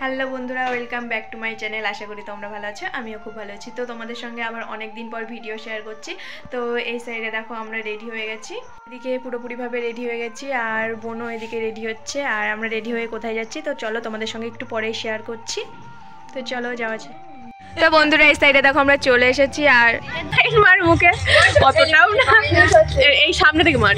Hello বন্ধুরা, welcome back to my channel. আশা করি তোমরা ভালো আছো, আমিও খুব ভালো আছি। তো তোমাদের সঙ্গে আবার অনেক দিন পর ভিডিও শেয়ার করছি। তো এই সাইডে দেখো আমরা রেডি হয়ে গেছি, এদিকে পুরোপুরিভাবে রেডি হয়ে গেছি, আর বোনও এদিকে রেডি হচ্ছে। আর আমরা রেডি হয়ে কোথায় যাচ্ছি তো চলো তোমাদের সঙ্গে একটু পরেই শেয়ার করছি। তো চলো যাওয়া আছে। তো বন্ধুরা এই সাইডে দেখো আমরা চলে এসেছি, আর মার মুখে অতটাও না, এই সামনে থেকে মার।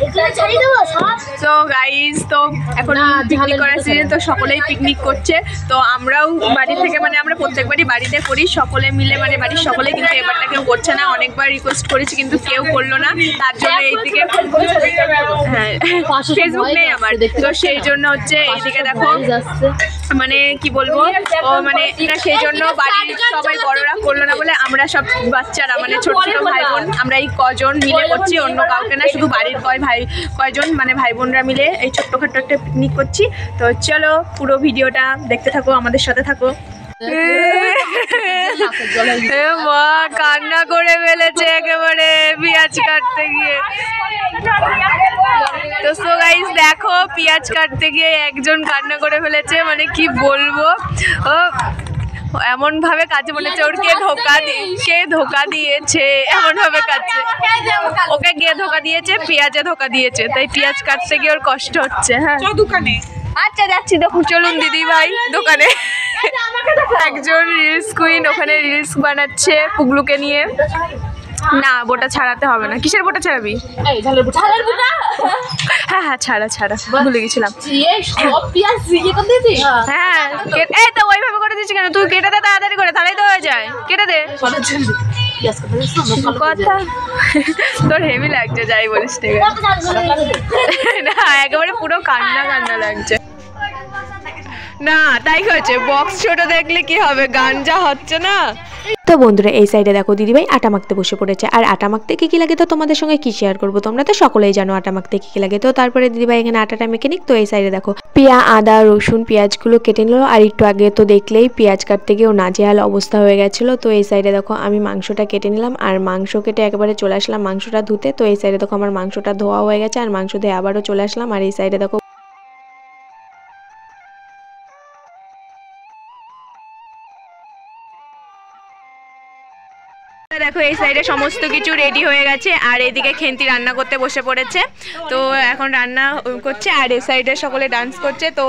তো গাইস, তো এখন পিকনিক করার সিজন, তো সকলেই পিকনিক করছে। তো আমরাও বাড়ি থেকে, মানে আমরা প্রত্যেকবারই বাড়িতে করি সকলে মিলে, মানে বাড়ির সকলেই, কিন্তু এবারটা কেউ করছে না। অনেকবার রিকোয়েস্ট করেছি কিন্তু কেউ করলো না, তার জন্য এইদিকে হ্যাঁ ফেসবুক নেই আমার, তো সেই জন্য হচ্ছে এইদিকে দেখো মানে কি বলবো, ও মানে সেই জন্য বাড়ির সবাই বড়রা করলো না বলে আমরা সব বাচ্চারা, মানে ছোট ছোট ভাই বোন, আমরা এই কজন মিলে করছি, অন্য কাউকে না, শুধু বাড়ির কয়জন মানে ভাই বোনরা মিলে এই ছোট্টখাট্ট একটা পিকনিক করছি। তো চলো পুরো ভিডিওটা দেখতে থাকো, আমাদের সাথে থাকো। মা কান্না করে ফেলেছে একেবারে পেঁয়াজ কাটতে গিয়ে। তো সো গাইস দেখো, পেঁয়াজ কাটতে গিয়ে একজন কান্না করে ফেলেছে, মানে কি বলবো, ও এমন ভাবে কাজে মনে হচ্ছে ওর কে ধোকা দিয়েছে, এমন ভাবে কাটছে, ওকে কে ধোকা দিয়েছে, পেঁয়াজে ধোকা দিয়েছে, তাই পেঁয়াজ কাটতে গিয়ে ওর কষ্ট হচ্ছে। হ্যাঁ দোকানে, আচ্ছা যাচ্ছি, দেখুন চলুন দিদি ভাই দোকানে। একজন রিলস কুইন ওখানে রিলস বানাচ্ছে পুগলুকে নিয়ে। না বোটা ছাড়াতে হবে না। কিসের বোটা ছাড়াবি? হ্যাঁ হ্যাঁ ছাড়া ভুলে গেছিলাম। হ্যাঁ এই তো ওইভাবে করে দিচ্ছি কেন, তুই কেটে দে তাড়াতাড়ি করে, তাহলেই তো হয়ে যায়, কেটে দে। কথা তোর হেভি লাগছে, যাই বলিস ঠিক আছে না, একেবারে পুরো কান্না লাগছে। না তাই হয়েছে, বক্স ছোট দেখলে কি হবে, গান যা হচ্ছে না। তো বন্ধুরা এই সাইডে দেখো দিদিভাই আটা মাখতে বসে পড়েছে, আর আটা মাখতে কি লাগে তো তোমাদের সঙ্গে কি শেয়ার করবো, তোমরা তো সকলেই জানো আটা মাখতে কি লাগে। তো তারপরে দিদিভাই এখানে আটাটা মেখে নিক। তো এই সাইডে দেখো আদা রসুন পেঁয়াজগুলো কেটে নিল, আর একটু আগে তো দেখলেই পেঁয়াজ কাটতে গিয়েও নাজেহাল অবস্থা হয়ে গেছিলো। তো এই সাইডে দেখো আমি মাংসটা কেটে নিলাম, আর মাংস কেটে একেবারে চলে আসলাম মাংসটা ধুতে। তো এই সাইডে দেখো আমার মাংসটা ধোয়া হয়ে গেছে, আর মাংস ধুয়ে আবারও চলে আসলাম। আর এই সাইডে দেখো দেখো এই সাইডে সমস্ত কিছু রেডি হয়ে গেছে, আর এদিকে খেন্তি রান্না করতে বসে পড়েছে। তো এখন রান্না করছে, আর এই সাইডে সকলে ডান্স করছে। তো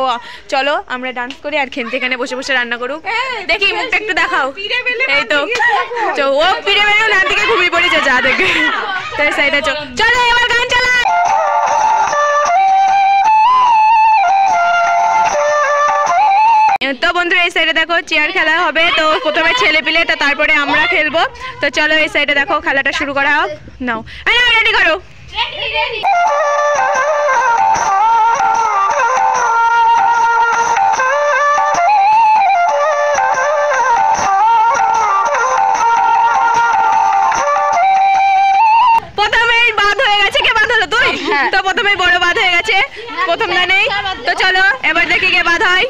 চলো আমরা ডান্স করি, আর খেন্তি এখানে বসে বসে রান্না করুক। দেখি মুখটা একটু দেখাও। এই তো ও পিড়ে বেড়ে না দিকে ঘুমিয়ে পড়েছে যা দেখে। তো এই সাইডে চলো এবার গান চালা। তো বন্ধুরা এই সাইডে দেখো চেয়ার খেলা হবে, তো প্রথমে ছেলে পিলে, তো তারপরে আমরা খেলবো। তো চলো এই সাইডে দেখো খেলাটা শুরু করা হোক। নাও রেডি করো। প্রথমেই বাদ হয়ে গেছে, কে বাদ হলো? তুই। তো প্রথমেই বড় বাদ হয়ে গেছে, প্রথম দানেই। তো চলো এবার দেখি কে বাদ হয়।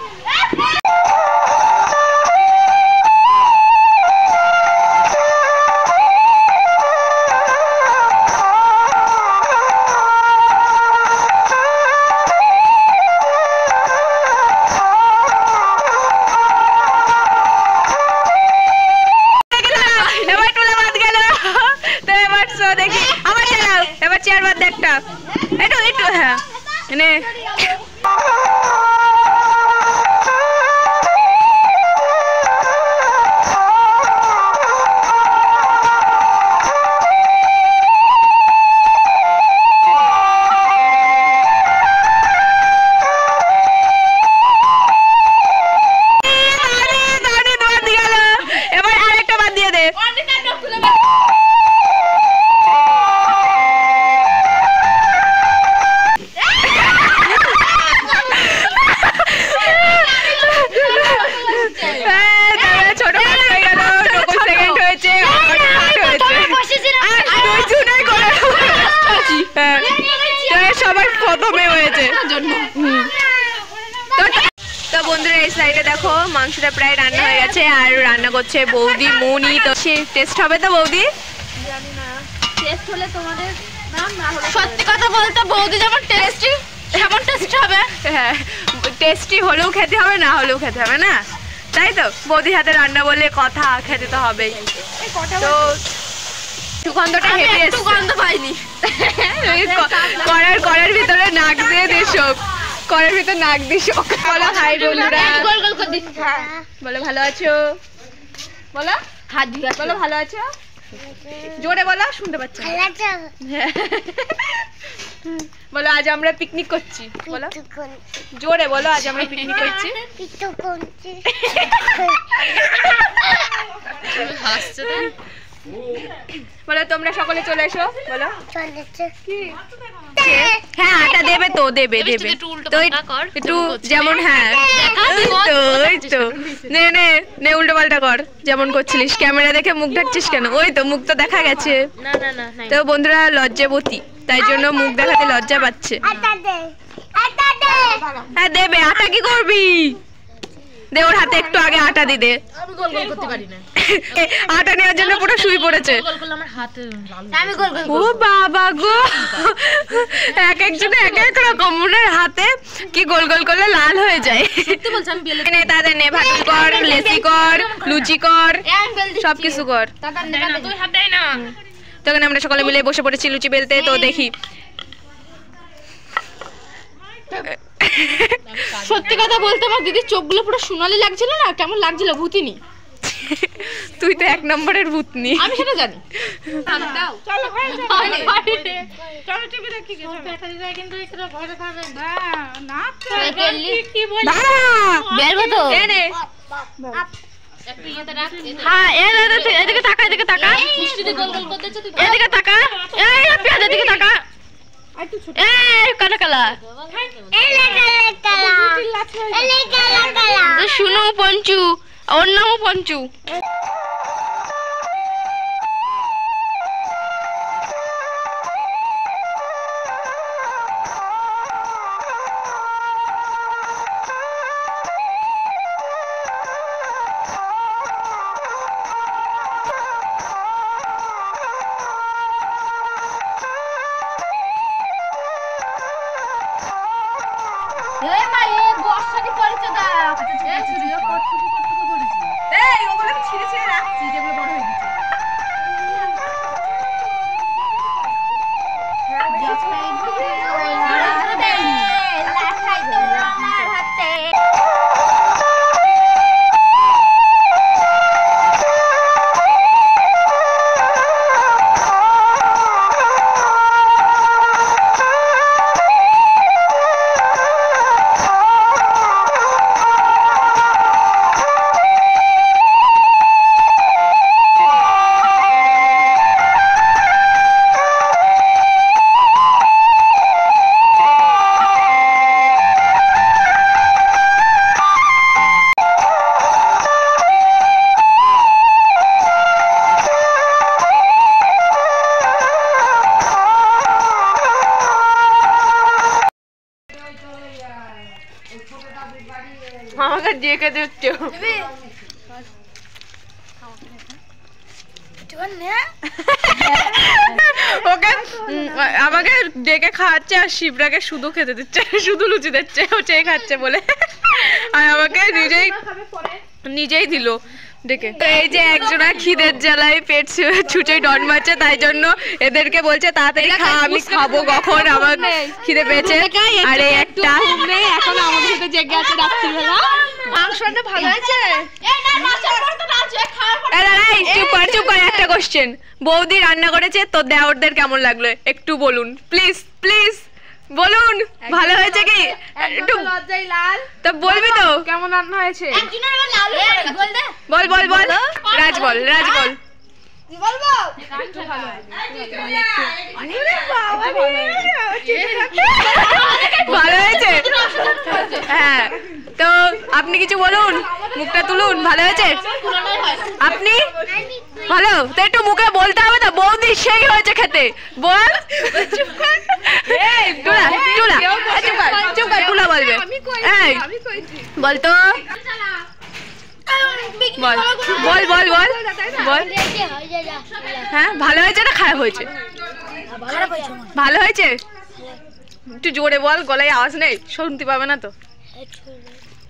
চেয়ার বাদ একটা একটু হ্যাঁ এনে এবার আরেকটা বাদ দিয়ে দে। সবার প্রথমে হয়েছে। তো বন্ধুরা এই সাইডে দেখো মাংসটা প্রায় রান্না হয়ে গেছে, আর রান্না করছে বৌদি মনি। তো টেস্ট হবে তো বৌদি? জানি না, টেস্ট হলে তোমাদের নাম না হলে। সত্যি কথা বলতে বৌদি যেমন টেস্টি সেমন টেস্ট হবে। হ্যাঁ টেস্টি হলেও খেতে হবে, না হলেও খেতে হবে না। তাই তো বৌদির হাতে রান্না বললে কথা খেতে তো হবেই। তো সুগন্ধটা হেঁটে একটু গন্ধ পাইনি করার ভিতরে নাক দিয়ে দেশক করার ভিতরে নাক দিয়ে শোক। বলো হাই বন্ধুরা, বলো ভালো আছো, বলো হাত দিয়ে বলো ভালো আছো, জোরে বলো শুনতে পাচ্ছি। বলো আজ আমরা পিকনিক করছি, বলো জোরে বলো আজ আমরা পিকনিক করছি। বলো তোমরা সকলে চলে এসো, বলো হ্যাঁ আটা দেবে তো দেবে দেবে তো একটু যেমন হ্যাঁ তো নে নে নে উল্টো পাল্টা কর যেমন করছিলিস। ক্যামেরা দেখে মুখ ঢাকছিস কেন? ওই তো মুখ তো দেখা গেছে। তো বন্ধুরা লজ্জাবতী, তাই জন্য মুখ দেখাতে লজ্জা পাচ্ছে। হ্যাঁ দেবে। আটা কি করবি? দে ওর হাতে একটু আগে আটা দি দে। আমি গোল গোল করতে পারি না। আটা নেওয়ার জন্য পুরো শুয়ে পড়েছে। গোল গোল আমার হাতে লাল। আমি গোল গোল। ও বাবা গো, এক একজন এক এক রকম ওনার হাতে কি গোল গোল করলে লাল হয়ে যায়। সত্যি বলছ আমি বেলে নে তাদের নে ভাত কর, লেচি কর, লুচি কর, সব কিছু কর। তুই হাত দে না। তখন আমরা সকলে মিলে বসে পড়েছি লুচি বেলতে। তো দেখি সত্যি কথা বলতে আমার দিদির চোখগুলো পুরো সোনালি লাগছিল না, কেমন লাগছিল ভূতিনি। তুই তো এক নম্বরের ভূতনি, আমি সেটা জানি। চলো চলো টিভি দেখি কিন্তু একটু ঘরে থাকবে না কি বল বেরবো তো এনে একটু ইয়েতে রাখ। হ্যাঁ এদিকে তাকা, এদিকে তাকা, মিষ্টি গোল গোল করতেছ তুই, এদিকে তাকা, এই পেঁয়াজ এদিকে তাকা, এই কালা কালা শুনো পঞ্চু, ওর নামও পঞ্চু। আমাকে ডেকে দিচ্ছ, ওকে আমাকে ডেকে খাওয়াচ্ছে আর শিবরাকে শুধু খেতে দিচ্ছে, শুধু লুচি দিচ্ছে, ও চেয়ে খাচ্ছে বলে। আর আমাকে নিজেই দিল ডেকে। এই যে একজনা খিদের জ্বালায় পেট ছুঁচোই ডন মারছে, তাই জন্য এদেরকে বলছে তাড়াতাড়ি খা, আমি খাবো কখন, আমার খিদে পেয়েছে। আর এই একটা এখন আমাদের সাথে জেগে আছে রাত্রিবেলা। মাংসটা ভালো আছে? চুপ কর, একটা কোশ্চেন, বৌদি রান্না করেছে তো দেওরদের কেমন লাগলো একটু বলুন প্লিজ প্লিজ বলুন। ভালো হয়েছে কি? একটু লজ্জাই লাল তো বলবি তো কেমন রান্না হয়েছে? বল বল বল রাজ বল, রাজ বল বলবো ভালো হয়েছে। হ্যাঁ তো আপনি কিছু বলুন, মুখটা তুলুন, ভালো হয়েছে? আপনি ভালো তো একটু মুখে বলতে হবে তো, বৌদি সেই হয়েছে খেতে, বল। তুলা বলবে বল তো, বল বল বল বল বল। হ্যাঁ ভালো হয়েছে না খারাপ হয়েছে? ভালো হয়েছে, একটু জোরে বল, গলায় আওয়াজ নেই, শুনতে পাবে না তো।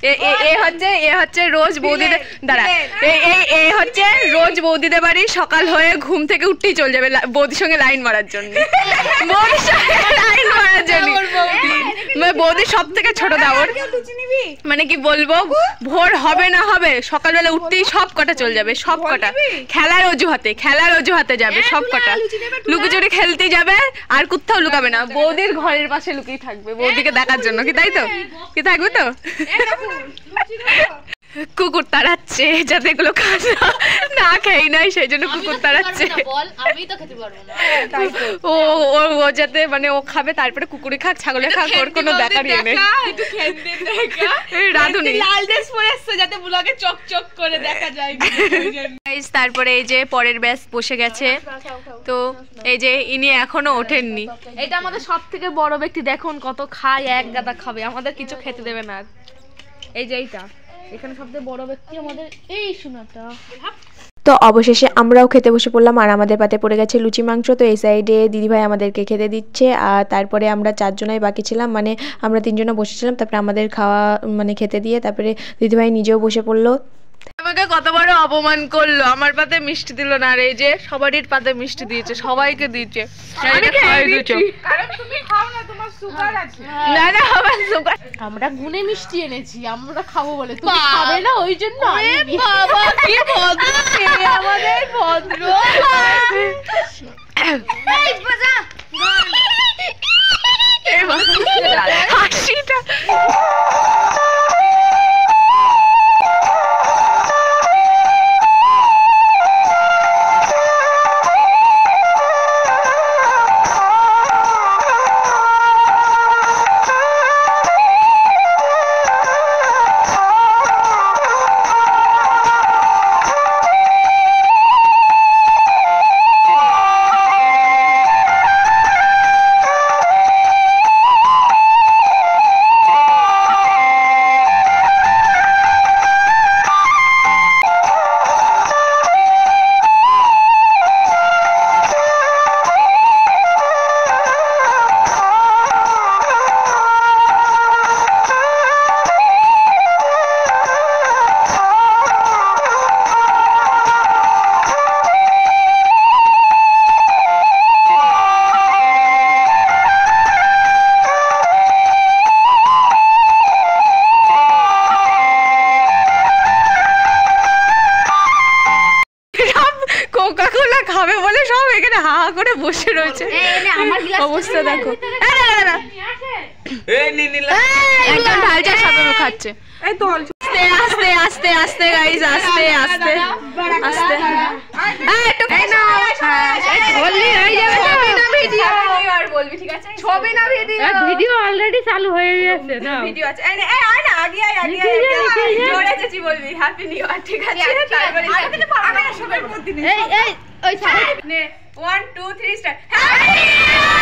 এ হচ্ছে রোজ বৌদিদের দাঁড়া এ হচ্ছে রোজ বৌদিদের বাড়ি সকাল হয়ে ঘুম থেকে উঠতেই চলে যাবে বৌদির সঙ্গে লাইন মারার জন্য বৌদির সঙ্গে লাইন মারার জন্য বৌদি সব থেকে ছোট দাওর মানে কি বলবো ভোর হবে না হবে সকালবেলা উঠতেই সব কটা চলে যাবে সব কটা খেলার অজুহাতে যাবে সব কটা লুকোচুরি খেলতে যাবে আর কোথাও লুকাবে না বৌদির ঘরের পাশে লুকিয়ে থাকবে বৌদিকে দেখার জন্য কি তাই তো কি থাকবে তো কুকুর তাড়াচ্ছে যাতে এগুলো না খেয়ে নাই সেই জন্য কুকুর তাড়াচ্ছে ও যাতে মানে ও খাবে তারপরে কুকুরে খাক ছাগলে খাক ওর কোনো দেখারই নেই রাধুনি লাল ড্রেস পরে এসেছে যাতে ব্লগে চকচক করে দেখা যায় তারপরে এই যে পরের ব্যাচ বসে গেছে তো এই যে ইনি এখনো ওঠেননি এটা আমাদের সব থেকে বড় ব্যক্তি দেখুন কত খায় এক গাদা খাবে আমাদের কিছু খেতে দেবে না এই যে এইটা এখানে সবথেকে বড় ব্যক্তি আমাদের এই সোনাটা তো অবশেষে আমরাও খেতে বসে পড়লাম আর আমাদের পাতে পড়ে গেছে লুচি মাংস তো এই সাইডে দিদিভাই আমাদেরকে খেতে দিচ্ছে আর তারপরে আমরা 4 জনাই বাকি ছিলাম মানে আমরা 3 জনা বসেছিলাম তারপরে আমাদের খাওয়া মানে খেতে দিয়ে তারপরে দিদিভাই নিজেও বসে পড়লো আমাকে কত বড় অপমান করলো আমার পাতে মিষ্টি দিল না আর এই যে সবারই পাতে মিষ্টি দিয়েছে সবাইকে দিয়েছে আমরা গুনে মিষ্টি এনেছি আমরা খাবো বলে তুমি খাবে না ওই জন্য আমাদের ভদ্র হাসিটা খাবে বলে সব এখানে হা হা করে বসে রয়েছে অবস্থা দেখো একদম ঢালছে সাথে খাচ্ছে আস্তে আস্তে আস্তে গাইস আস্তে আস্তে আস্তে বলবি ঠিক আছে ছবি না ভিডিও অলরেডি চালু হয়ে গেছে না ভিডিও আছে আয় না আগে জোরে চেঁচি বলবি হ্যাপি নিউ ইয়ার ঠিক আছে তারপরে সবার মধ্যে এই ওই নে 1 2 3 স্টার্ট হ্যাপি